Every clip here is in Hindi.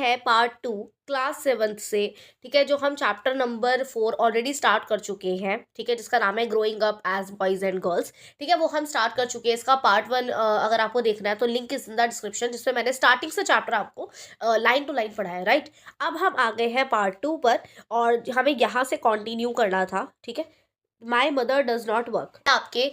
हैं पार्ट 2 क्लास 7th से। ठीक है, जो हम चैप्टर नंबर 4 ऑलरेडी स्टार्ट कर चुके हैं। ठीक है, जिसका नाम है growing up as boys and girls. ठीक है, वो हम स्टार्ट कर चुके हैं। इसका पार्ट 1 अगर आपको देखना है तो link is in the description, जिसमें मैंने स्टार्टिंग से चैप्टर आपको लाइन टू लाइन पढ़ाया है। राइट, अब हम आ गए हैं पार्ट 2 पर और हमें यहाँ से कंटिन्यू करना था। ठीक है, my mother does not work, आपके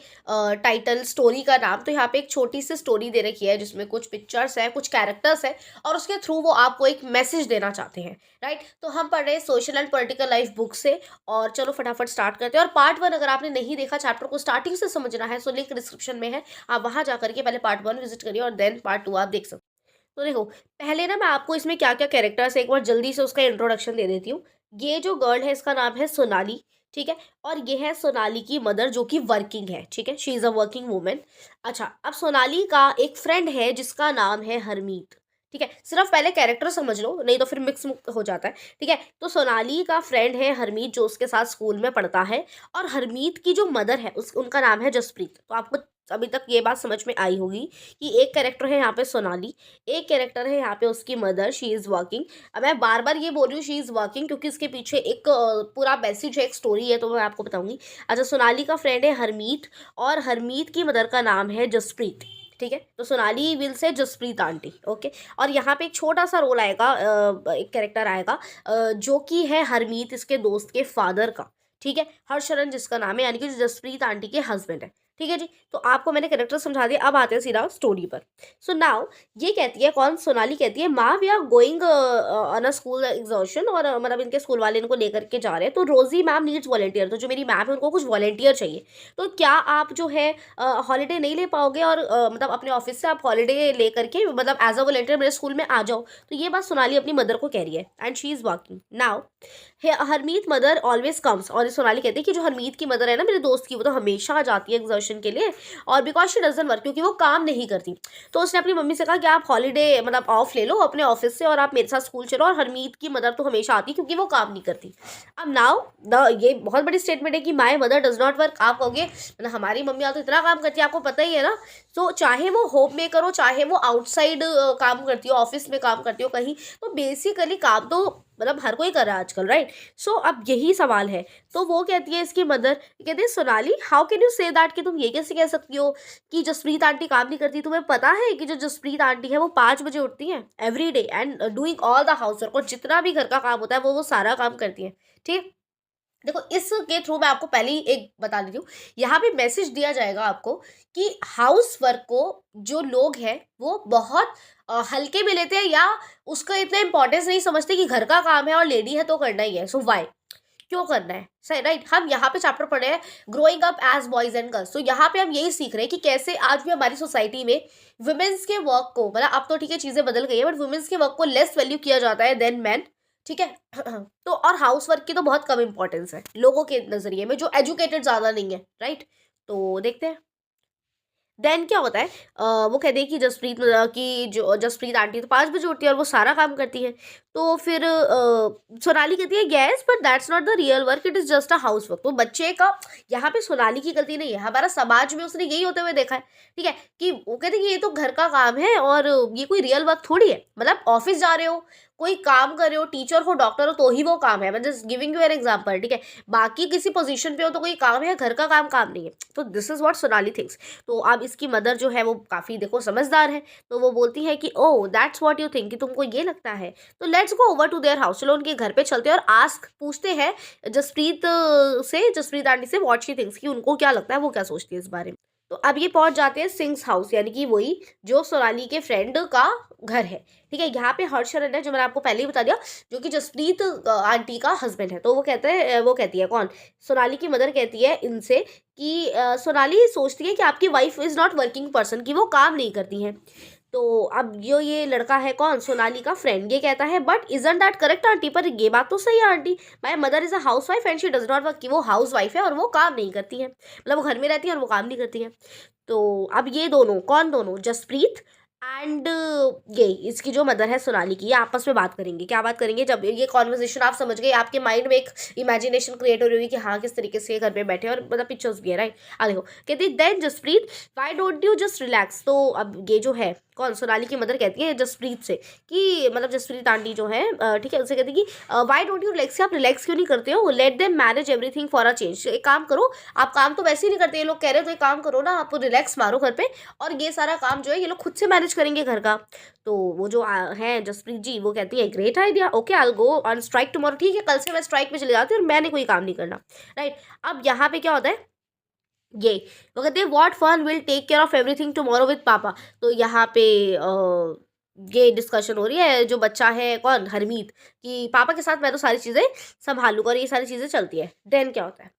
टाइटल स्टोरी का नाम। तो यहाँ पे एक छोटी सी स्टोरी दे रखी है जिसमें कुछ पिक्चर्स है, कुछ कैरेक्टर्स है और उसके थ्रू वो आपको एक मैसेज देना चाहते हैं। राइट, तो हम पढ़ रहे हैं social and political life book से। और चलो फटाफट स्टार्ट करते हैं। और पार्ट 1 अगर आपने नहीं देखा, चैप्टर को स्टार्टिंग से समझना है, सो लिंक डिस्क्रिप्शन में है, आप वहाँ जा करके पहले पार्ट 1 विजिट करिए और देन पार्ट 2 आप देख सकते हो। तो देखो, पहले ना मैं आपको इसमें क्या क्या कैरेक्टर्स है एक बार जल्दी से उसका इंट्रोडक्शन दे देती हूँ। ये जो गर्ल है इसका नाम है सोनाली। ठीक है, और ये है सोनाली की मदर जो कि वर्किंग है। ठीक है, she is a working women. अच्छा, अब सोनाली का एक फ्रेंड है जिसका नाम है हरमीत। ठीक है, सिर्फ पहले कैरेक्टर समझ लो, नहीं तो फिर मिक्स हो जाता है। ठीक है, तो सोनाली का फ्रेंड है हरमीत जो उसके साथ स्कूल में पढ़ता है। और हरमीत की जो मदर है उनका नाम है जसप्रीत। तो आपको अभी तक ये बात समझ में आई होगी कि एक कैरेक्टर है यहाँ पे सोनाली, एक कैरेक्टर है यहाँ पे उसकी मदर, शी इज़ वर्किंग। अब मैं बार बार ये बोल रही हूँ शी इज़ वर्किंग क्योंकि इसके पीछे एक पूरा मैसेज है, एक स्टोरी है, तो मैं आपको बताऊंगी। अच्छा, सोनाली का फ्रेंड है हरमीत और हरमीत की मदर का नाम है जसप्रीत। ठीक है, तो Sonali will say Jasprit aunty. Okay, और यहाँ पे एक छोटा सा रोल आएगा, एक कैरेक्टर आएगा जो कि है हरमीत इसके दोस्त के फादर का। ठीक है, हर्षरन जिसका नाम है, यानी कि जो जसप्रीत आंटी के हस्बैंड है। ठीक है जी, तो आपको मैंने कैरेक्टर समझा दिया। अब आते हैं सीधा स्टोरी पर। सो नाउ ये कहती है, कौन, सोनाली कहती है, माँ we are going on a school excursion, और मतलब इनके स्कूल वाले इनको लेकर के जा रहे हैं। तो रोजी मैम नीड्स वॉलेंटियर, तो जो मेरी मैम है उनको कुछ वॉलेंटियर चाहिए। तो क्या आप जो है हॉलीडे नहीं ले पाओगे और मतलब अपने ऑफिस से आप हॉलीडे ले करके मतलब एज अ वॉलेंटियर मेरे स्कूल में आ जाओ। तो ये बात सोनाली अपनी मदर को कह रही है and she is working now. Harmeet mother always comes, और सोनाली कहती है कि जो हरमीत की मदर है ना मेरे दोस्त की, वो तो हमेशा आ जाती है एग्जर्शन के लिए। और बिकॉज शी डजन वर्क, क्योंकि वो काम नहीं करती। तो उसने अपनी मम्मी से कहा कि आप हॉलीडे मतलब ऑफ ले लो अपने ऑफिस से और आप मेरे साथ स्कूल चलो, और हरमीत की मदर तो हमेशा आती क्योंकि वो काम नहीं करती। अब नाउ ये बहुत बड़ी स्टेटमेंट है कि my mother does not work. आप कहोगे मतलब हमारी मम्मी तो इतना काम करती है, आपको पता ही है ना। तो चाहे वो होम मेकर हो, चाहे वो आउटसाइड काम करती हो, ऑफिस में काम करती हो कहीं, तो बेसिकली काम तो मतलब हर कोई कर रहा है आजकल। राइट, सो अब यही सवाल है। तो वो कहती है इसकी मदर, कहती है Sonali how can you say that, कि तुम ये कैसे कह सकती हो कि जसप्रीत आंटी काम नहीं करती। तुम्हें पता है कि जो जसप्रीत आंटी है वो 5 बजे उठती हैं every day and doing all the house work, और जितना भी घर का काम होता है वो सारा काम करती है। ठीक, देखो इसके थ्रू मैं आपको पहले ही एक बता देती हूँ, यहाँ पे मैसेज दिया जाएगा आपको कि हाउस वर्क को जो लोग हैं वो बहुत हल्के में लेते हैं, या उसका इतना इंपॉर्टेंस नहीं समझते कि घर का काम है और लेडी है तो करना ही है। सो वाई, क्यों करना है, सही। राइट, हम यहाँ पे चैप्टर पढ़े हैं growing up as boys and girls. तो यहाँ पे हम यही सीख रहे हैं कि कैसे आज भी हमारी सोसाइटी में वुमेन्स के वर्क को, मतलब अब तो ठीक है चीज़ें बदल गई है, बट वुमेन्स के वर्क को लेस वैल्यू किया जाता है देन मैन। ठीक है, तो और हाउस वर्क की तो बहुत कम इंपॉर्टेंस है लोगों के नज़रिए में, जो एजुकेटेड ज़्यादा नहीं है। राइट, तो देखते हैं देन क्या होता है। वो कहते हैं कि जसप्रीत की जो जसप्रीत आंटी तो 5 बजे उठती है और वो सारा काम करती है। तो फिर सोनाली कहती है yes but that's not the real work, it is just a house work. तो बच्चे का यहाँ पे सोनाली की गलती नहीं है, हमारा समाज में उसने यही होते हुए देखा है। ठीक है, कि वो कहते हैं कि ये तो घर का काम है और ये कोई रियल वर्क थोड़ी है। मतलब ऑफिस जा रहे हो, कोई काम कर रहे हो, टीचर हो, डॉक्टर हो, तो ही वो काम है। मैं just giving you an example. ठीक है, बाकी किसी पोजीशन पे हो तो कोई काम है, घर का काम काम नहीं है। तो this is what Sonali thinks. तो अब इसकी मदर जो है वो काफ़ी देखो समझदार है, तो वो बोलती है कि oh that's what you think, कि तुमको ये लगता है, तो let's go over to their house, चलो उनके घर पे चलते हैं और आस्क पूछते हैं जसप्रीत से, जसप्रीत आंटी से व्हाट शी थिंक्स, कि उनको क्या लगता है, वो क्या सोचती है इस बारे में। तो अब ये पहुंच जाते हैं सिंग्स हाउस, यानी कि वही जो सोनाली के फ्रेंड का घर है। ठीक है, यहाँ पे हर्षरन है जो मैंने आपको पहले ही बता दिया, जो कि जसप्रीत आंटी का हस्बैंड है। तो वो कहते हैं, वो कहती है कौन, सोनाली की मदर कहती है इनसे कि सोनाली सोचती है कि आपकी wife is not working person, कि वो काम नहीं करती हैं। तो अब जो ये लड़का है कौन, सोनाली का फ्रेंड, ये कहता है but isn't that correct aunty, पर ये बात तो सही है aunty, my mother is a house wife and she does not work, कि वो हाउस वाइफ है और वो काम नहीं करती है, मतलब वो घर में रहती है और वो काम नहीं करती है। तो अब ये दोनों, कौन दोनों, जसप्रीत एंड ये इसकी जो मदर है सोनाली की, ये आपस में बात करेंगे। क्या बात करेंगे, जब ये कॉन्वर्जेशन आप समझ गए, आपके माइंड में एक इमेजिनेशन क्रिएट हो रही होगी कि हाँ किस तरीके से घर पे बैठे, और मतलब पिक्चर्स भी है। राइट, देखो कहते then Jaspreet why don't you just relax. तो अब ये जो है कौन, सोनाली की मदर कहती है जसप्रीत से कि मतलब जसप्रीत आंटी जो है ठीक है, उससे कहती है कि वाई डोंट यू रिलैक्स, आप रिलैक्स क्यों नहीं करते हो, let them manage everything for a change, एक काम करो, आप काम तो वैसे ही नहीं करते, ये लोग कह रहे हो तो एक काम करो ना, आप रिलैक्स मारो घर पे और ये सारा काम जो है ये लोग खुद से मैनेज करेंगे घर का। तो वो जो हैं जसप्रीत जी वो कहती है great idea, okay I will go on strike tomorrow, ठीक है कल से मैं स्ट्राइक पे चले जाती हूँ और मैंने कोई काम नहीं करना, राइट। अब यहाँ पे क्या होता है, ये वो कहते हैं what fun will take care of everything tomorrow with papa. तो यहाँ पे ये डिस्कशन हो रही है, जो बच्चा है कौन, हरमीत, कि पापा के साथ मैं तो सारी चीज़ें संभालूंगा और ये सारी चीज़ें चलती है। देन क्या होता है,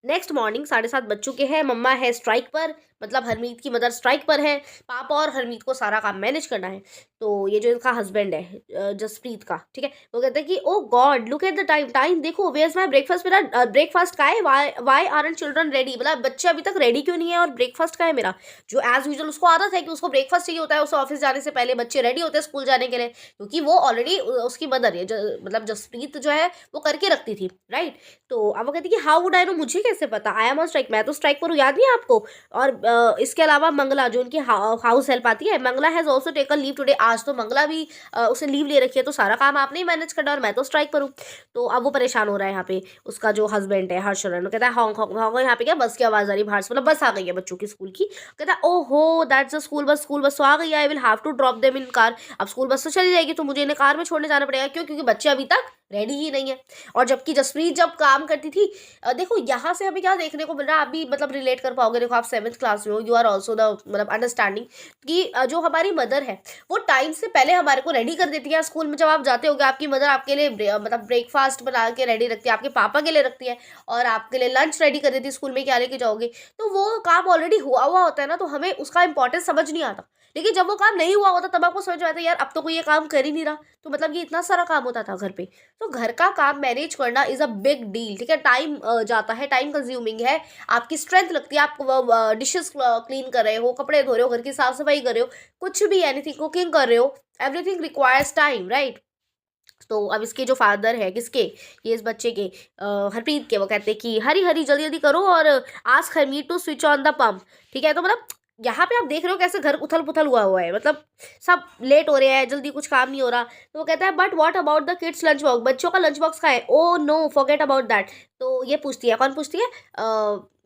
नेक्स्ट मॉर्निंग 7:30 बज चुके हैं, मम्मा है स्ट्राइक पर, मतलब हरमीत की मदर स्ट्राइक पर है, पापा और हरमीत को सारा काम मैनेज करना है। तो ये जो इनका हस्बैंड है जसप्रीत का, ठीक है, वो कहते हैं कि oh God look at the time, time देखो, वेयर इज माई ब्रेकफास्ट, मेरा ब्रेकफास्ट का है, वाई आरंट चिल्ड्रन रेडी, मतलब बच्चे अभी तक रेडी क्यों नहीं है और ब्रेकफास्ट का है मेरा। जो एज यूजुअल उसको आदत है कि उसको ब्रेकफास्ट चाहिए होता है, उसे ऑफिस जाने से पहले बच्चे रेडी होते हैं स्कूल जाने के लिए, क्योंकि वो ऑलरेडी उसकी मदर है मतलब जसप्रीत जो है वो करके रखती थी, राइट। तो अब वो कहती है कि हाउ वुड आई नो, मुझे कैसे पता, आई एम ऑन स्ट्राइक, मैं तो स्ट्राइक पर हूँ, याद नहीं है आपको। और इसके अलावा मंगला जो उनकी हाउस हेल्प आती है, Mangla has also taken leave today, आज तो मंगला भी उसने लीव ले रखी है, तो सारा काम आपने ही मैनेज करना और मैं तो स्ट्राइक पर हूँ। तो अब वो परेशान हो रहा है यहाँ पे, उसका जो हस्बैंड है हर्षरण, वो कहता है हॉन्ग हॉन्ग हॉन्ग, यहाँ पे क्या बस की आवाज़ आ रही है बाहर से, मतलब बस आ गई है बच्चों की स्कूल की। कहता है ओहो that's a school bus, school bus तो आ गई है, I will have to drop them in car, अब स्कूल बस तो चली जाएगी तो मुझे इन्हें कार में छोड़ने जाना पड़ेगा, क्यों, क्योंकि बच्चे अभी तक रेडी ही नहीं है। और जबकि जसप्रीत जब काम करती थी, देखो यहाँ से हमें क्या देखने को मिल रहा है, आप भी मतलब रिलेट कर पाओगे, देखो आप 7th क्लास में हो, यू आर ऑल्सो द मतलब अंडरस्टैंडिंग कि जो हमारी मदर है वो टाइम से पहले हमारे को रेडी कर देती है। स्कूल में जब आप जाते होगे आपकी मदर आपके लिए मतलब ब्रेकफास्ट बना के रेडी रखती है, आपके पापा के लिए रखती है और आपके लिए लंच रेडी कर देती है, स्कूल में क्या लेके जाओगे, तो वो काम ऑलरेडी हुआ हुआ होता है ना, तो हमें उसका इंपॉर्टेंस समझ नहीं आता। लेकिन जब वो काम नहीं हुआ होता तब आपको समझ में आता है यार अब तो कोई ये काम कर ही नहीं रहा, तो मतलब ये इतना सारा काम होता था घर पे। तो घर का काम मैनेज करना इज़ अ बिग डील, ठीक है, टाइम जाता है, टाइम कंज्यूमिंग है, आपकी स्ट्रेंथ लगती है, आप डिशेस क्लीन कर रहे हो, कपड़े धो रहे हो, घर की साफ सफाई कर रहे हो, कुछ भी एनीथिंग कुकिंग कर रहे हो, एवरीथिंग रिक्वायर्स टाइम, राइट। तो अब इसके जो फादर है किसके, ये इस बच्चे के हरप्रीत के, वो कहते हैं कि हरी हरी जल्दी जल्दी करो और ask Harmeet to switch on the pump, ठीक है। तो मतलब यहाँ पे आप देख रहे हो कैसे घर उथल पुथल हुआ हुआ है, मतलब सब लेट हो रहे हैं, जल्दी कुछ काम नहीं हो रहा। तो वो कहता है but what about the kids lunch box, बच्चों का लंच बॉक्स का है, oh no forget about that. तो ये पूछती है, कौन पूछती है,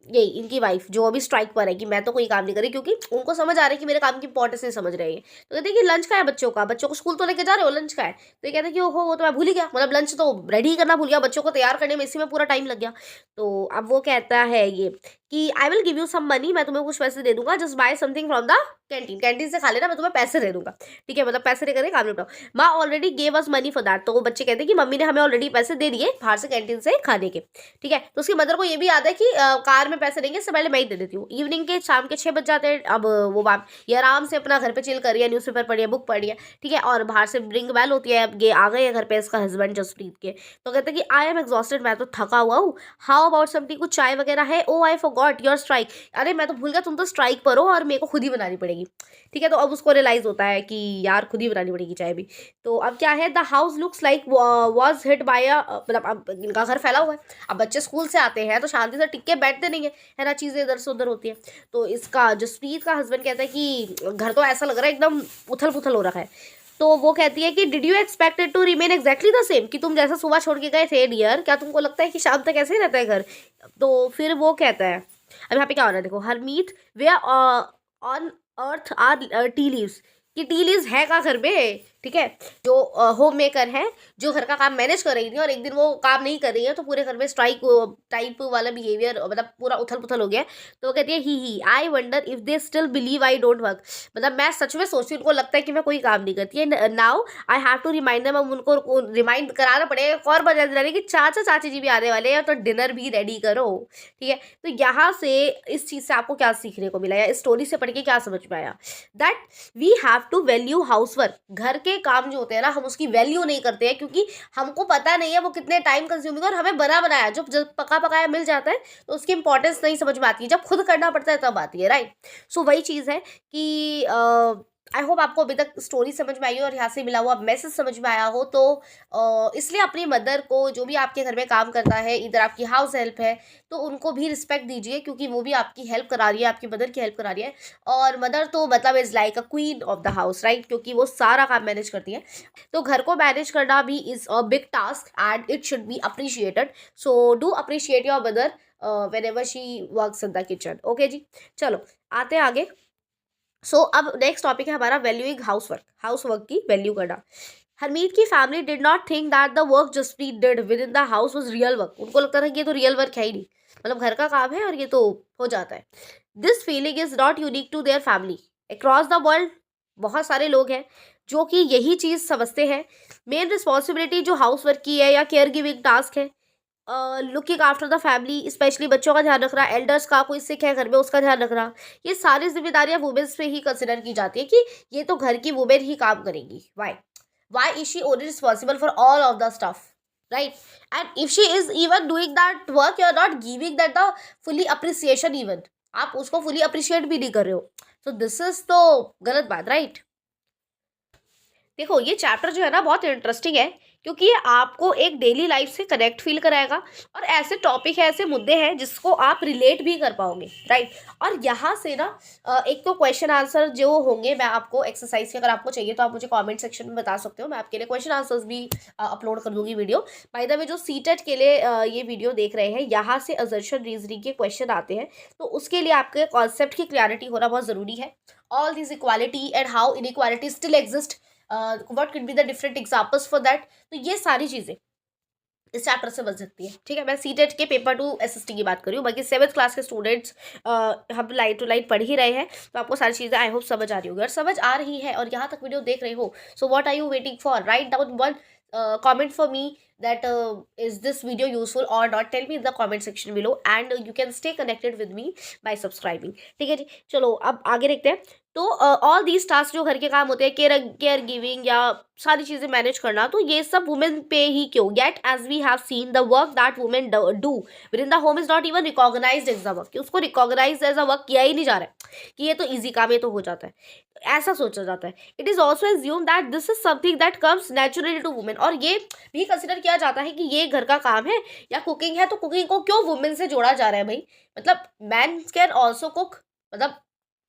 यही इनकी वाइफ जो अभी स्ट्राइक पर है कि मैं तो कोई काम नहीं करी, क्योंकि उनको समझ आ रही है कि मेरे काम की इंपॉर्टेंस नहीं समझ रही है। तो कहते हैं कि लंच का है बच्चों का, बच्चों को स्कूल तो लेके जा रहे हो, लंच का है। तो ये कहते हैं कि ओहो वो तो मैं भूल ही गया, मतलब लंच तो रेडी करना भूल गया, बच्चों को तैयार करने में इसी में पूरा टाइम लग गया। तो अब वो कहता है ये कि I will give you some money, मैं तुम्हें कुछ पैसे दे दूंगा, just buy something from the canteen, canteen से खा लेना, मैं तुम्हें पैसे दे दूंगा, ठीक है, मतलब पैसे लेकर काम निपटाओ। माँ already gave us money for that, तो वो बच्चे कहते हैं कि मम्मी ने हमें ऑलरेडी पैसे दे दिए बाहर से कैंटीन से खाने के, ठीक है। तो उसकी मदर को ये भी याद है कि कार में पैसे देंगे, इससे पहले मैं ही दे देती हूँ। इवनिंग के शाम के 6 बज जाते हैं, अब वो बाप ये आराम से अपना घर पे चिल कर रही है, न्यूज़पेपर पढ़ी है, बुक पढ़ी है, ठीक है, और बाहर से रिंग बेल होती है, अब ये आ गए हैं घर पे इसका हस्बैंड जसप्रीत के। तो कहते हैं कि आई एम एग्जॉस्टेड, मैं तो थका हुआ हूँ, हाउ अबाउट समथिंग, कुछ चाय वगैरह है, ओ आई फॉरगॉट योर स्ट्राइक, अरे मैं तो भूल गया तुम तो स्ट्राइक पर हो और मेरे को खुद ही बनानी पड़ेगी, ठीक है। तो अब उसको रियलाइज होता है कि यार खुद ही बनानी पड़ेगी चाय भी। तो अब क्या है, the house looks like was hit by a, मतलब अब इनका घर फैला हुआ है, अब बच्चे स्कूल से आते हैं तो शांति से टिक के बैठते नहीं है ना, चीज़ें इधर से उधर होती है। तो इसका जसप्रीत का हस्बैंड कहता है कि घर तो ऐसा लग रहा है एकदम उथल पुथल हो रखा है। तो वो कहती है कि did you expected to remain exactly the same, कि तुम जैसा सुबह छोड़ के गए थे डियर, क्या तुमको लगता है कि शाम तक ऐसे ही रहता है घर। तो फिर वो कहता है, अब यहाँ पे क्या हो रहा है देखो, हरमीत वे on earth R tea leaves, कि टी लीव्स है का घर पे, ठीक है, जो होम मेकर है, जो घर का काम मैनेज कर रही थी और एक दिन वो काम नहीं कर रही है, तो पूरे घर में स्ट्राइक टाइप वाला बिहेवियर, मतलब पूरा उथल पुथल हो गया। तो वो कहती है ही I wonder if they still believe I don't work, मतलब मैं सच में सोचती हूँ उनको लगता है कि मैं कोई काम नहीं करती है। Now I have to remind them, अब उनको रिमाइंड कराना पड़ेगा, एक और बजा दिलाने कि चाचा चाची जी भी आने वाले हैं तो डिनर भी रेडी करो, ठीक है। तो यहाँ से इस चीज़ से आपको क्या सीखने को मिला या इस स्टोरी से पढ़ के क्या समझ में आया, that we have to value house work, घर के काम जो होते हैं ना हम उसकी वैल्यू नहीं करते हैं, क्योंकि हमको पता नहीं है वो कितने टाइम कंज्यूमिंग, और हमें बना बनाया जब पका पकाया मिल जाता है तो उसकी इंपॉर्टेंस नहीं समझ में आती है, जब खुद करना पड़ता है तब आती है, राइट। सो वही चीज़ है कि आई होप आपको अभी तक स्टोरी समझ में आई हो और यहाँ से मिला हुआ मैसेज समझ में आया हो। तो इसलिए अपनी मदर को, जो भी आपके घर में काम करता है, इधर आपकी हाउस हेल्प है, तो उनको भी रिस्पेक्ट दीजिए, क्योंकि वो भी आपकी हेल्प करा रही है, आपकी मदर की हेल्प करा रही है। और मदर तो मतलब is like a queen of the house, right, क्योंकि वो सारा काम मैनेज करती है। तो घर को मैनेज करना भी is a big task and it should be appreciated. So do appreciate your mother whenever she works in the kitchen। Okay जी, चलो आते हैं आगे। अब नेक्स्ट टॉपिक है हमारा वैल्यूइंग हाउस वर्क की वैल्यू करना। हरमीत की family did not think that the work Jaspreet did within the house was real work. उनको लगता था कि ये तो रियल वर्क है ही नहीं, मतलब घर का काम है और ये तो हो जाता है। This feeling is not unique to their family, across the world बहुत सारे लोग हैं जो कि यही चीज़ समझते हैं। मेन रिस्पॉन्सिबिलिटी जो हाउस वर्क की है या केयर गिविंग टास्क है, looking after the family, specially बच्चों का ध्यान रखना, एल्डर्स का, कोई सिक है घर में उसका ध्यान रखना, ये सारी जिम्मेदारियां वुमेन्स पे ही कंसिडर की जाती है कि ये तो घर की वुमेन ही काम करेंगी। Why is she only responsible for all of the stuff, right? And if she is even doing that work, you are not giving that the fully appreciation, even आप उसको फुली अप्रिशिएट भी नहीं कर रहे हो। सो दिस इज तो गलत बात, राइट? देखो ये चैप्टर जो है ना बहुत इंटरेस्टिंग है, क्योंकि ये आपको एक डेली लाइफ से कनेक्ट फील कराएगा और ऐसे टॉपिक है, ऐसे मुद्दे हैं जिसको आप रिलेट भी कर पाओगे, राइट? और यहाँ से ना एक तो क्वेश्चन आंसर जो होंगे, मैं आपको एक्सरसाइज के, अगर आपको चाहिए तो आप मुझे कमेंट सेक्शन में बता सकते हो, मैं आपके लिए क्वेश्चन आंसर्स भी अपलोड कर दूंगी वीडियो। बाय द वे, जो सीटेट के लिए ये वीडियो देख रहे हैं, यहाँ से असर्शन रीजनिंग के क्वेश्चन आते हैं, तो उसके लिए आपके कॉन्सेप्ट की क्लैरिटी होना बहुत ज़रूरी है। All this equality and how inequality still exist, what could be the different examples for that, तो ये सारी चीज़ें इस चैप्टर से बन सकती है, ठीक है? मैं सीटेट के पेपर 2 एसएसटी की बात कर रही हूँ, बाकी 7th क्लास के स्टूडेंट्स हम लाइन टू लाइन पढ़ ही रहे हैं, तो आपको सारी चीज़ें आई होप समझ आ रही होगी। और समझ आ रही है और यहाँ तक वीडियो देख रहे हो, so what are you waiting for? Write down one comment for me that is this video useful or not, tell me in the comment section below and you can stay connected with me by subscribing, ठीक है जी? चलो अब आगे देखते हैं। तो ऑल दीज टास्क जो घर के काम होते हैं, केयर गिविंग या सारी चीज़ें मैनेज करना, तो ये सब वुमेन पे ही क्यों? Yet as we have seen the work that women do within the home is not even recognised as a work, उसको रिकॉग्नाइज एज अ वर्क किया ही नहीं जा रहा है कि ये तो ईजी काम है, तो हो जाता है, ऐसा सोचा जाता है। It is also assume that this is something that comes naturally to women, और ये भी कंसिडर किया जाता है कि ये घर का काम है या कुकिंग है, तो कुकिंग को क्यों वुमेन से जोड़ा जा रहा है भाई? मतलब मैन कैन ऑल्सो कुक, मतलब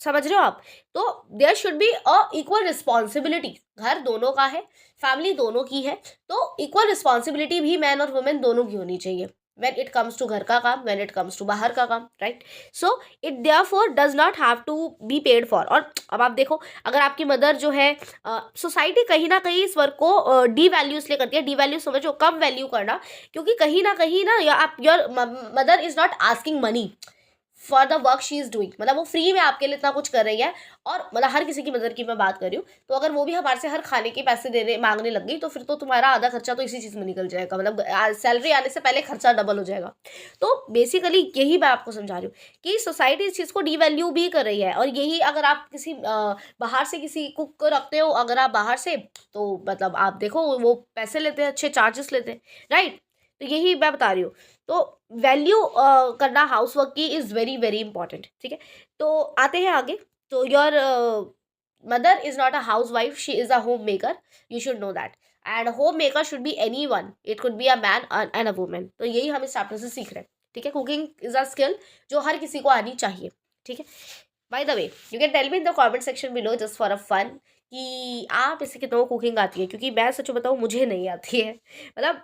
समझ रहे हो आप? तो there should be a equal responsibility, घर दोनों का है, फैमिली दोनों की है, तो इक्वल रिस्पॉन्सिबिलिटी भी मैन और वुमेन दोनों की होनी चाहिए when it comes to घर का काम, when it comes to बाहर का काम, right? So it therefore does not have to be paid for। और अब आप देखो, अगर आपकी मदर जो है, सोसाइटी कहीं ना कहीं इस वर्क को डी वैल्यू इसलिए करती है, डी वैल्यू समझो कम वैल्यू करना, क्योंकि कहीं ना या आप, your mother is not asking money for the work she is doing, मतलब वो फ्री में आपके लिए इतना कुछ कर रही है। और मतलब हर किसी की मदर की मैं बात कर रही हूँ, तो अगर वो भी हमारे से हर खाने के पैसे देने मांगने लग गई, तो फिर तो तुम्हारा आधा खर्चा तो इसी चीज़ में निकल जाएगा, मतलब सैलरी आने से पहले खर्चा डबल हो जाएगा। तो बेसिकली यही मैं आपको समझा रही हूँ कि सोसाइटी इस चीज़ को डी वैल्यू भी कर रही है। और यही अगर आप किसी बाहर से किसी कुक को रखते हो, अगर आप बाहर से, तो मतलब आप देखो वो पैसे लेते हैं, अच्छे चार्जेस लेते हैं, राइट? तो यही मैं बता रही हूँ। तो वैल्यू करना हाउस वर्क की इज़ वेरी वेरी इंपॉर्टेंट, ठीक है? तो आते हैं आगे। तो your mother is not a house wife, she is a home maker, you should know that. And home maker should be any one, it could be a man and a women. तो यही हम इस चैप्टर से सीख रहे हैं, ठीक है? कुकिंग इज़ अ स्किल जो हर किसी को आनी चाहिए, ठीक है? By the way, you can tell me in the comment section below just for a fun कि आप इसे कितनों कुकिंग आती है, क्योंकि मैं सच बताऊँ मुझे नहीं आती है। मतलब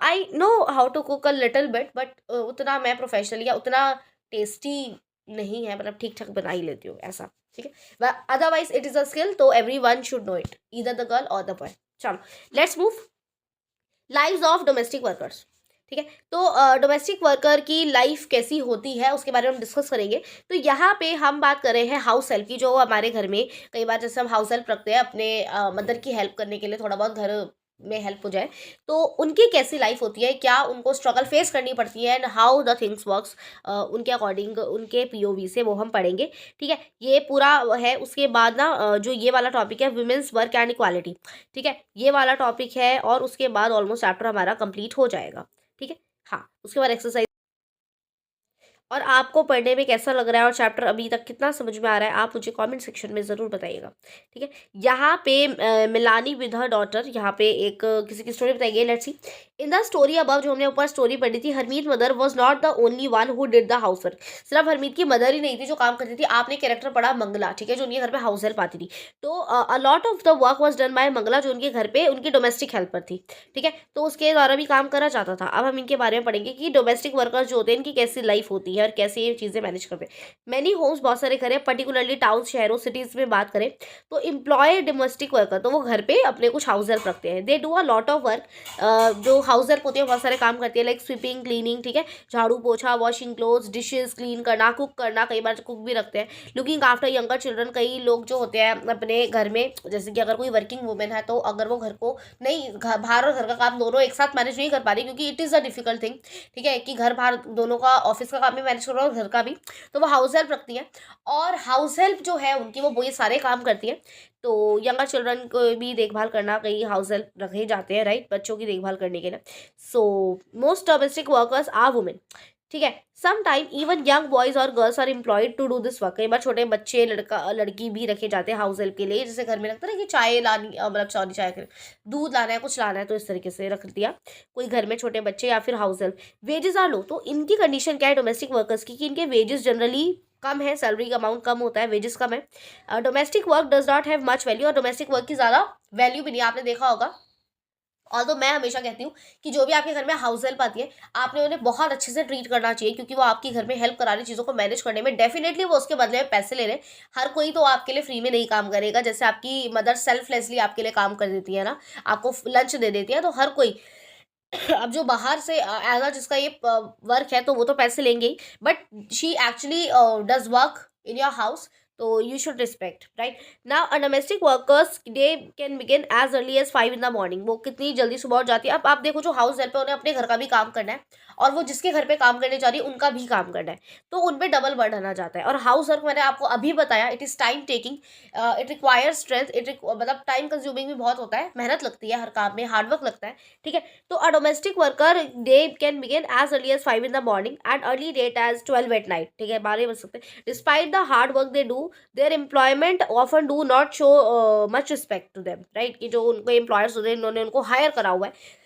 I know how to cook a little bit, but उतना मैं प्रोफेशनली या उतना टेस्टी नहीं है, मतलब ठीक ठाक बना ही लेती हूँ, ऐसा, ठीक है? Otherwise it is a skill, तो every one should know it, either the girl और द बॉय। चलो let's move. Lives of domestic workers, ठीक है? तो डोमेस्टिक वर्कर की लाइफ कैसी होती है उसके बारे में हम डिस्कस करेंगे। तो यहाँ पे हम बात कर रहे हैं हाउस हेल्प की, जो हमारे घर में कई बार जैसे हम हाउस हेल्प रखते हैं अपने मदर की हेल्प करने के लिए, थोड़ा बहुत घर में हेल्प हो जाए, तो उनकी कैसी लाइफ होती है, क्या उनको स्ट्रगल फेस करनी पड़ती है, and how the things works, उनके अकॉर्डिंग, उनके पीओवी से वो हम पढ़ेंगे, ठीक है? ये पूरा है। उसके बाद ना जो ये वाला टॉपिक है वुमेन्स वर्क एंड इक्वालिटी, ठीक है? ये वाला टॉपिक है, और उसके बाद ऑलमोस्ट चैप्टर हमारा कंप्लीट हो जाएगा, ठीक है? हाँ, उसके बाद एक्सरसाइज और आपको पढ़ने में कैसा लग रहा है और चैप्टर अभी तक कितना समझ में आ रहा है, आप मुझे कमेंट सेक्शन में ज़रूर बताइएगा। ठीक है, यहाँ पे मिलानी विद हर डॉटर, यहाँ पे एक किसी की स्टोरी बताई गई। Let's see. In the story above, जो हमने ऊपर स्टोरी पढ़ी थी, Harmeet mother was not the only one who did the house work. सिर्फ हरमीत की मदर ही नहीं थी जो काम करती थी। आपने कैरेक्टर पढ़ा मंगला, ठीक है, जो उनके घर पे हाउस हेल्प आती थी। तो a lot of the work was done by Mangla, जो उनके घर पे उनकी डोमेस्टिक हेल्पर थी। ठीक है, तो उसके द्वारा भी काम करा जाता था। अब हम इनके बारे में पढ़ेंगे कि डोमेस्टिक वर्कर्स जो होते हैं इनकी कैसी लाइफ होती है और कैसे ये चीज़ें मैनेज करते हैं। मैनी होम्स, बहुत सारे घर हैं, पर्टिकुलरली टाउन, शहरों, सिटीज़ में बात करें तो एम्प्लॉय डोमेस्टिक वर्कर, तो वो घर पे अपने कुछ हाउस हेल्प रखते हैं। They do a lot of work, जो हाउस हेल्प होती है बहुत सारे काम करती है, लाइक स्वीपिंग, क्लीनिंग, ठीक है, झाड़ू पोछा, वॉशिंग क्लोथ्स, डिशेज क्लीन करना, कुक करना, कई बार कुक भी रखते हैं, लुकिंग आफ्टर यंगर चिल्ड्रन। कई लोग जो होते हैं अपने घर में, जैसे कि अगर कोई वर्किंग वुमेन है तो अगर वो घर को नहीं, बाहर और घर का काम दोनों एक साथ मैनेज नहीं कर पा रही, क्योंकि it is a difficult thing, ठीक है, कि घर बाहर दोनों का, ऑफिस का काम भी मैनेज करो और घर का भी, तो वो हाउस हेल्प रखती है। और हाउस हेल्प जो है उनकी, वो ये सारे काम करती है। तो यंगर चिल्ड्रन को भी देखभाल करना, कई हाउस हेल्प रखे जाते हैं, राइट, बच्चों की देखभाल करने के लिए। So most domestic workers are women. ठीक है, some time even young boys और girls are employed to do this work. कई बार छोटे बच्चे, लड़का लड़की भी रखे जाते हैं हाउस हेल्प के लिए। जैसे घर में लगता है ना कि चाय लानी, मतलब सॉरी, चाय दूध लाना है, कुछ लाना है, तो इस तरीके से रख दिया कोई घर में छोटे बच्चे या फिर हाउस हेल्प। वेजेस आर लो, तो इनकी कंडीशन क्या है डोमेस्टिक वर्कर्स की, कि इनके वेजेस जनरली कम है, सैलरी का अमाउंट कम होता है, वेजेस कम है। Domestic work does not have much value, और डोमेस्टिक वर्क की ज़्यादा वैल्यू भी नहीं, आपने देखा होगा। और तो मैं हमेशा कहती हूँ कि जो भी आपके घर में हाउस हेल्प आती है, आपने उन्हें बहुत अच्छे से ट्रीट करना चाहिए, क्योंकि वो आपके घर में हेल्प करा रही, चीज़ों को मैनेज करने में, डेफिनेटली वो उसके बदले में पैसे ले रहे हैं। हर कोई तो आपके लिए फ्री में नहीं काम करेगा, जैसे आपकी मदर सेल्फलेसली आपके लिए काम कर देती है ना, आपको लंच दे देती है, तो हर कोई अब जो बाहर से एज जिसका ये वर्क है, तो वो तो पैसे लेंगे ही, but she actually does work in your house, तो you should respect, right. Now a domestic workers day can begin as early as 5 in the morning. वो कितनी जल्दी सुबह उठ जाती है। अब आप देखो, जो हाउस हेल्प है उन्हें अपने घर का भी काम करना है, और वो जिसके घर पे काम करने जा रही है उनका भी काम करना है, तो उन पे डबल बर्डन आ जाता है। और हाउस वर्क मैंने आपको अभी बताया, it is time taking, it requires strength, मतलब टाइम कंज्यूमिंग भी बहुत होता है, मेहनत लगती है, हर काम में हार्डवर्क लगता है, ठीक है। तो a domestic worker day can begin as early as 5 in the morning and early date as 12 at night, ठीक है, 12 बज सकते हैं। Despite the hard work they do, their employment often do not show much respect to them, right, कि जो उनको employers होते हैं, इन्होंने उनको हायर करा हुआ है,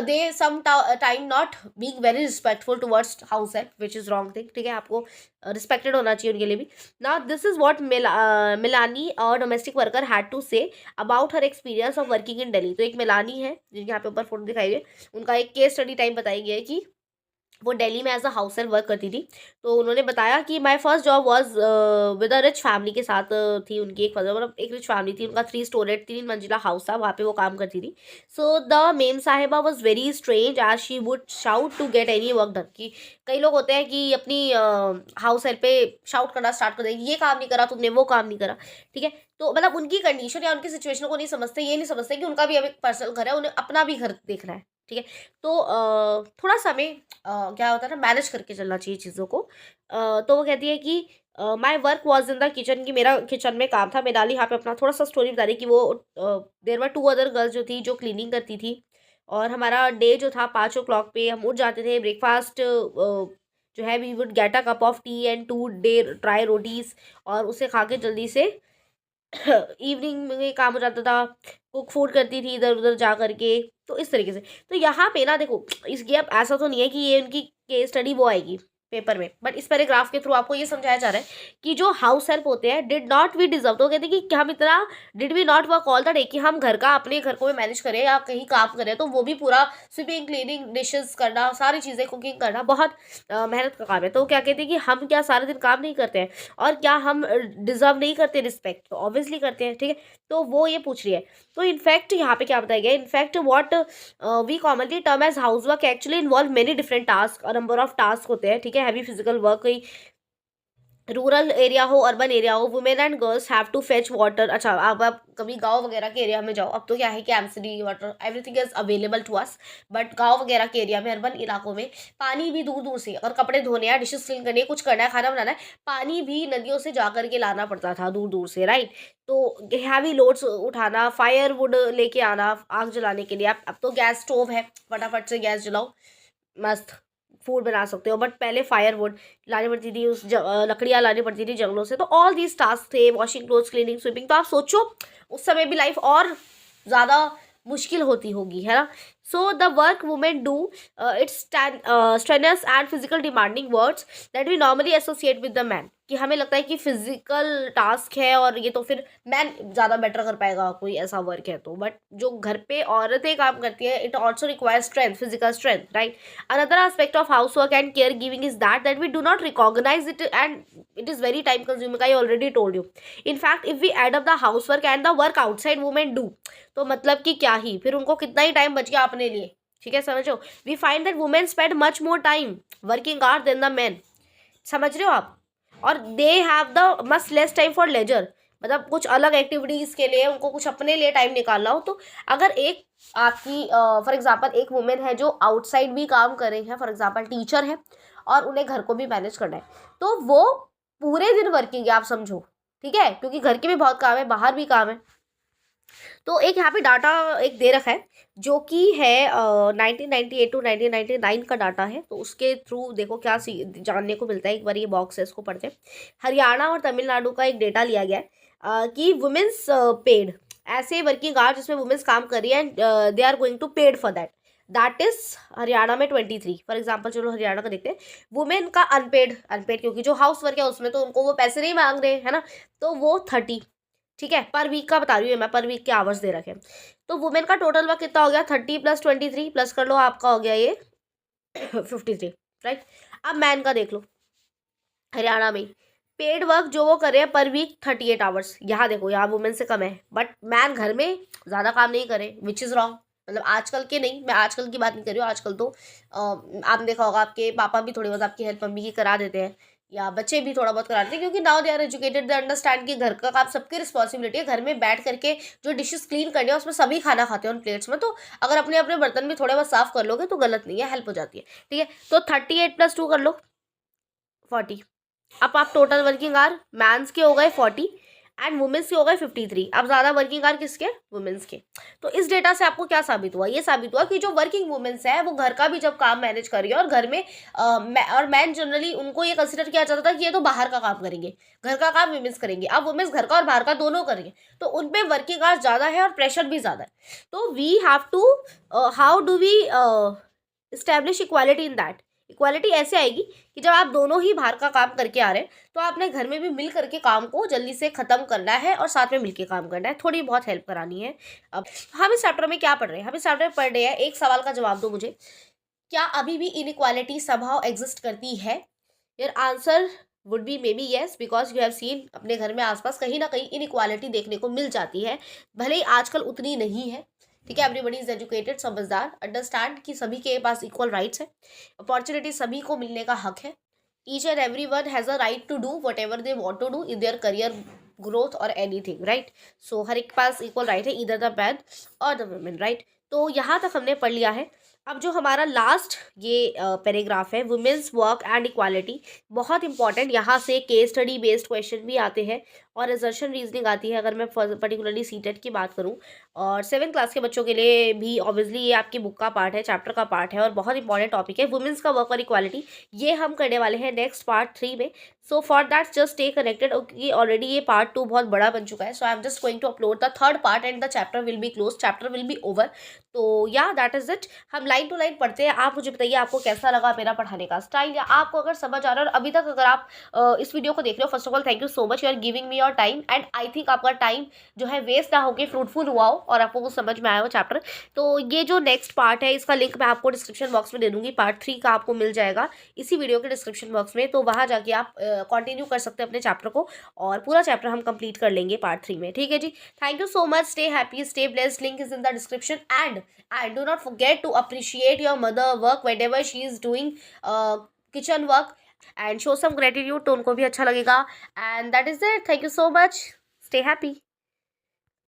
they some time not being very respectful towards house help, which is wrong thing, ठीक है, आपको रिस्पेक्टेड होना चाहिए उनके लिए भी। now this is what Milani और domestic worker had to say about her experience of working in Delhi. तो एक मिलानी है जिनके यहाँ पे ऊपर फोटो दिखाई दे, उनका एक केस स्टडी टाइम बताई गई है कि वो दिल्ली में as a house help work करती थी। तो उन्होंने बताया कि my first job was with a rich family, के साथ थी उनकी एक, मतलब एक रिच फैमिली थी, उनका 3 स्टोरेड 3 मंजिला हाउस था, वहाँ पे वो काम करती थी। So the mem sahiba was very strange as she would shout to get any work done. कि कई लोग होते हैं कि अपनी हाउस हेल्प पे शाउट करना स्टार्ट कर देंगे, ये काम नहीं करा तुमने, वो काम नहीं करा, ठीक है। तो मतलब उनकी कंडीशन या उनकी सिचुएशन को नहीं समझते, ये नहीं समझते कि उनका भी अब एक पर्सनल घर है, उन्हें अपना भी घर देखना है, ठीक है। तो थोड़ा सा हमें क्या होता है ना, मैनेज करके चलना चाहिए चीज़ों को। तो वो कहती है कि my work was in the kitchen, कि मेरा किचन में काम था। मेराली यहाँ पे अपना थोड़ा सा स्टोरी बता रही कि वो देर वर 2 अदर गर्ल्स जो थी जो क्लीनिंग करती थी, और हमारा डे जो था 5 o'clock पे हम उठ जाते थे। ब्रेकफास्ट जो है, we would get a cup of tea and 2 day dry rotis, और उसे खा के जल्दी से इवनिंग में काम हो जाता था। कुक फूड करती थी इधर उधर जा करके, तो इस तरीके से। तो यहाँ पे ना देखो, इसकी अब ऐसा तो नहीं है कि ये उनकी केस स्टडी वो आएगी पेपर में, बट इस पैराग्राफ के थ्रू आपको ये समझाया जा रहा है कि जो हाउस हेल्प होते हैं डिड नॉट वी डिजर्व। तो कहते हैं कि हम इतना did we not work all the day, कि हम घर का, अपने घर को भी मैनेज करें या कहीं काम करें, तो वो भी पूरा स्वीपिंग, क्लीनिंग, डिशेस करना, सारी चीज़ें, कुकिंग करना बहुत मेहनत का काम है। तो क्या कहते हैं कि हम क्या सारा दिन काम नहीं करते हैं, और क्या हम डिजर्व नहीं करते रिस्पेक्ट? तो ऑब्वियसली करते हैं, ठीक है। तो वो ये पूछ रही है। तो इनफैक्ट यहाँ पे क्या बताया गया, in fact what we commonly term as house work actually involve many different task, number of task होते हैं, ठीक है। हैवी फिजिकल वर्क, कोई रूरल एरिया हो, अर्बन एरिया हो, women and girls have to fetch water. अच्छा, अब आप कभी गांव वगैरह के एरिया में जाओ, अब तो क्या है कि MCD water everything is available to us, but गांव वगैरह के एरिया में, अर्बन इलाकों में पानी भी दूर दूर से, अगर कपड़े धोने हैं, डिशेस क्लीन करनी है, कुछ करना है, खाना बनाना है, पानी भी नदियों से जा करके लाना पड़ता था दूर दूर से, राइट। तो हैवी लोड्स उठाना, फायर वुड लेके आना आग जलाने के लिए। अब तो गैस स्टोव है, फटाफट से गैस जलाओ, मस्त फूड बना सकते हो, बट पहले फायरवुड लानी पड़ती थी, लकड़ियाँ लानी पड़ती थी जंगलों से। तो ऑल दीज टास्क थे, वॉशिंग क्लोथ्स, क्लीनिंग, स्वीपिंग। तो आप सोचो उस समय भी लाइफ और ज़्यादा मुश्किल होती होगी, है ना। So the work women do, it's strenuous and physical demanding words that we normally associate with the man, कि हमें लगता है कि फिजिकल टास्क है और ये तो फिर मैन ज़्यादा बेटर कर पाएगा, कोई ऐसा वर्क है तो। बट जो घर पे औरतें काम करती है, it also require strength, physical strength, right. Another aspect of housework and caregiving is that we do not recognize it, and it is very time consuming. I already told you. In fact, if we add up the housework and the work outside women do, तो मतलब कि क्या ही, फिर उनको कितना ही टाइम बच गया अपने लिए, ठीक है, समझो। We find that women spend much more time working hard than the men. समझ रहे हो आप। और they have the much less time for leisure, मतलब कुछ अलग एक्टिविटीज़ के लिए उनको कुछ अपने लिए टाइम निकालना हो। तो अगर एक आपकी फॉर एग्जांपल एक वुमेन है जो आउटसाइड भी काम कर रही है, फॉर एग्जांपल टीचर है, और उन्हें घर को भी मैनेज करना है, तो वो पूरे दिन वर्किंग है, आप समझो, ठीक है, क्योंकि घर के भी बहुत काम है, बाहर भी काम है। तो एक यहाँ पे डाटा एक दे रखा है जो कि है 1998 टू 1999 का डाटा है। तो उसके थ्रू देखो क्या जानने को मिलता है। एक बार ये बॉक्स है, इसको पढ़ते हैं। हरियाणा और तमिलनाडु का एक डेटा लिया गया है कि वुमेन्स पेड, ऐसे वर्किंग आवर जिसमें वुमेन्स काम कर रही है, and they are going to paid for that is Haryana में 23। फॉर एग्जाम्पल चलो हरियाणा का देखते हैं। वुमेन का अनपेड क्योंकि जो हाउस वर्क है उसमें तो उनको वो पैसे नहीं मांग रहे हैं ना, तो वो 30, ठीक है, पर वीक का बता रही हूँ मैं, पर वीक के आवर्स दे रखे हैं। तो वुमेन का टोटल वर्क कितना हो गया, 30 + 23 प्लस कर लो, आपका हो गया ये 53, राइट। अब मैन का देख लो, हरियाणा में पेड वर्क जो वो कर रहे हैं पर वीक 38 आवर्स। यहाँ देखो, यहाँ वुमेन से कम है, बट मैन घर में ज़्यादा काम नहीं करे, विच इज़ रॉन्ग। मतलब आजकल के नहीं, मैं आजकल की बात नहीं कर रही हूँ। आजकल तो आपने देखा होगा आपके पापा भी थोड़ी बहुत आपकी हेल्प मम्मी की करा देते हैं, या बच्चे भी थोड़ा बहुत कराते हैं, क्योंकि now they are educated, they understand कि घर का काम सबकी रिस्पॉन्सिबिलिटी है। घर में बैठ करके जो डिशेस क्लीन करनी है उसमें सभी खाना खाते हैं उन प्लेट्स में, तो अगर अपने अपने बर्तन भी थोड़े बहुत साफ कर लोगे तो गलत नहीं है, हेल्प हो जाती है, ठीक है। तो 38 + 2 कर लो 40। अब आप टोटल वर्किंग आवर मैंस के हो गए 40 एंड वुमेन्स के हो गए 53। अब ज़्यादा वर्किंग आवर किसके, वुमेन्स के। तो इस डेटा से आपको क्या साबित हुआ, ये साबित हुआ कि जो वर्किंग वुमेन्स है वो घर का भी जब काम मैनेज कर रही है, और घर में और मैन जनरली उनको ये कंसिडर किया जाता था कि ये तो बाहर का काम करेंगे, घर का काम वुमेन्स करेंगे। अब वुमेन्स घर का और बाहर का दोनों करेंगे, तो उन पर वर्किंग आवर ज़्यादा है और प्रेशर भी ज़्यादा है। तो we have to, how do we establish equality in that. Equality ऐसे आएगी कि जब आप दोनों ही बाहर का काम करके आ रहे हैं, तो आपने घर में भी मिल करके काम को जल्दी से ख़त्म करना है और साथ में मिलके काम करना है, थोड़ी बहुत हेल्प करानी है। अब हम इस चैप्टर में क्या पढ़ रहे हैं, हम इस चैप्टर में पढ़ रहे हैं, एक सवाल का जवाब दो मुझे, क्या अभी भी इनइक्वालिटी समहाउ एग्जिस्ट करती है। Your answer would be may be yes, because you have seen अपने घर में आसपास कहीं ना कहीं इनइक्वालिटी देखने को मिल जाती है, भले ही आजकल उतनी नहीं है, ठीक है। एवरीबडी इज एजुकेटेड, समझदार, अंडरस्टैंड कि सभी के पास इक्वल राइट्स है, अपॉर्चुनिटी सभी को मिलने का हक है। Each and every one has a right to do whatever they want to do in their career growth और एनीथिंग, राइट। सो हर एक पास इक्वल राइट है, इधर द मैन और द वुमेन, राइट। तो यहाँ तक हमने पढ़ लिया है। अब जो हमारा लास्ट ये पैराग्राफ है, वुमेन्स वर्क एंड इक्वालिटी, बहुत इंपॉर्टेंट। यहाँ से केस स्टडी बेस्ड क्वेश्चन भी आते हैं और असर्शन रीजनिंग आती है, अगर मैं पर्टिकुलरली सीटेट की बात करूँ। और 7th क्लास के बच्चों के लिए भी ऑब्वियसली ये आपकी बुक का पार्ट है, चैप्टर का पार्ट है, और बहुत इंपॉर्टेंट टॉपिक है वुमेन्स का वर्क और इक्वालिटी। ये हम करने वाले हैं नेक्स्ट पार्ट 3 में। So for that just stay connected. Okay, already ये पार्ट 2 बहुत बड़ा बन चुका है, so I am just going to upload the 3rd part and the chapter will be close, chapter will be over. तो या दैट इज इट। हम लाइन टू लाइन पढ़ते हैं। आप मुझे बताइए आपको कैसा लगा मेरा पढ़ाने का स्टाइल, या आपको अगर समझ आ रहा है। और अभी तक अगर आप इस वीडियो को देख रहे हो, first of all thank you so much, you are giving me your time, and I think आपका टाइम जो है वेस्ट ना होकर फ्रूटफुल हुआ हो और आपको कुछ समझ में आया हो चैप्टर। तो ये जो नेक्स्ट पार्ट है इसका लिंक मैं आपको डिस्क्रिप्शन बॉक्स में दे दूंगी, पार्ट 3 का आपको मिल जाएगा इसी वीडियो के डिस्क्रिप्शन बॉक्स में। तो वहाँ जाके आप कंटिन्यू कर सकते हैं अपने चैप्टर को, और पूरा चैप्टर हम कंप्लीट कर लेंगे पार्ट 3 में, ठीक है जी। Thank you so much, stay happy, stay blessed, link is in the description, and do not forget to appreciate your mother work whenever she is doing kitchen work, and show some gratitude, तो उनको भी अच्छा लगेगा। And that is it. Thank you so much. Stay happy.